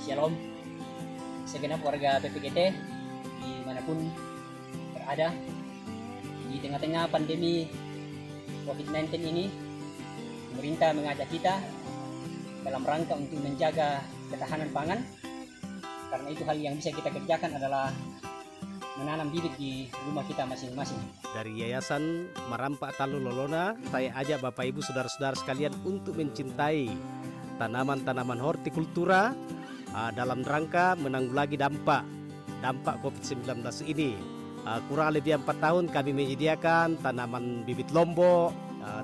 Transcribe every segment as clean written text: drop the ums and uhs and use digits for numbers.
Shalom segenap warga PPGT dimanapun berada. Di tengah-tengah pandemi COVID-19 ini, pemerintah mengajak kita dalam rangka untuk menjaga ketahanan pangan. Karena itu hal yang bisa kita kerjakan adalah menanam bibit di rumah kita masing-masing. Dari Yayasan Marampa Talu Lolona, saya ajak Bapak Ibu saudara-saudara sekalian untuk mencintai tanaman-tanaman hortikultura dalam rangka menanggulangi dampak COVID-19 ini. Kurang lebih 4 tahun kami menyediakan tanaman bibit lombok,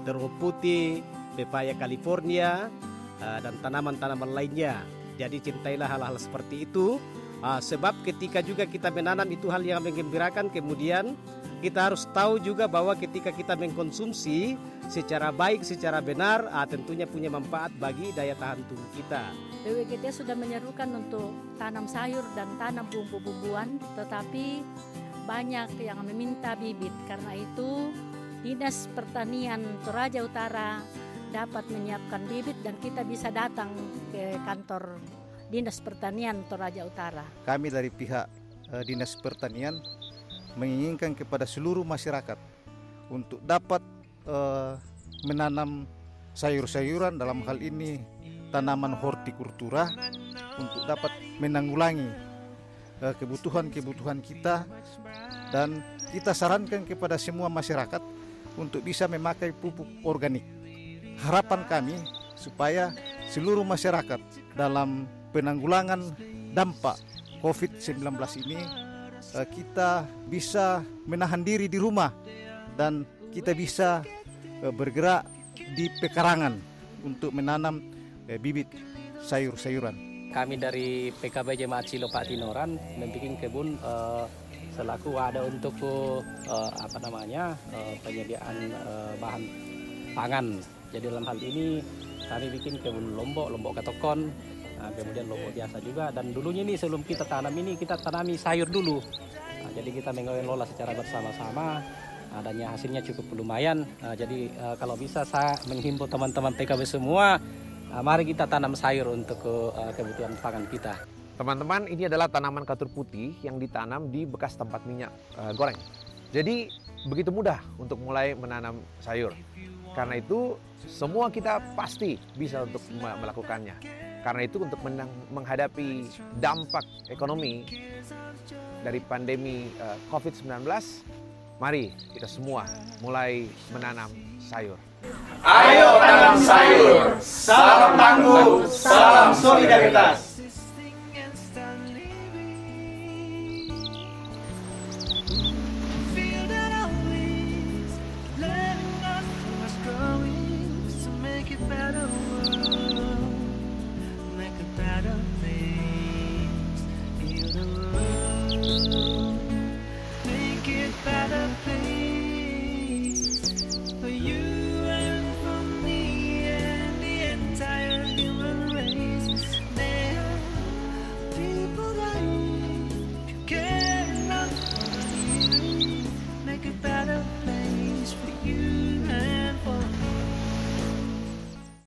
terung putih, pepaya California, dan tanaman-tanaman lainnya. Jadi cintailah hal-hal seperti itu, sebab ketika juga kita menanam itu hal yang menggembirakan. Kemudian kita harus tahu juga bahwa ketika kita mengkonsumsi secara baik, secara benar, tentunya punya manfaat bagi daya tahan tubuh kita. PPGT sudah menyerukan untuk tanam sayur dan tanam bumbu-bumbuan, tetapi banyak yang meminta bibit. Karena itu Dinas Pertanian Toraja Utara dapat menyiapkan bibit dan kita bisa datang ke kantor Dinas Pertanian Toraja Utara. Kami dari pihak Dinas Pertanian menginginkan kepada seluruh masyarakat untuk dapat menanam sayur-sayuran, dalam hal ini tanaman hortikultura, untuk dapat menanggulangi kebutuhan-kebutuhan kita, dan kita sarankan kepada semua masyarakat untuk bisa memakai pupuk organik. Harapan kami supaya seluruh masyarakat dalam penanggulangan dampak COVID-19 ini kita bisa menahan diri di rumah dan kita bisa bergerak di pekarangan untuk menanam bibit sayur-sayuran. Kami dari PKB Jemaat Silo Pak Tinoran membuat kebun selaku wadah untuk penyediaan bahan pangan. Jadi dalam hal ini kami bikin kebun lombok ketokon, kemudian lombok biasa juga. Dan dulunya ini sebelum kita tanam ini kita tanami sayur dulu. Jadi kita mengelola secara bersama-sama. Dan hasilnya cukup lumayan. Jadi kalau bisa saya menghimbau teman-teman PKB semua, mari kita tanam sayur untuk kebutuhan pangan kita. Teman-teman, ini adalah tanaman katur putih yang ditanam di bekas tempat minyak goreng. Jadi begitu mudah untuk mulai menanam sayur. Karena itu semua kita pasti bisa untuk melakukannya. Karena itu untuk menghadapi dampak ekonomi dari pandemi COVID-19, mari kita semua mulai menanam sayur. Ayo tanam sayur, salam tangguh, salam solidaritas.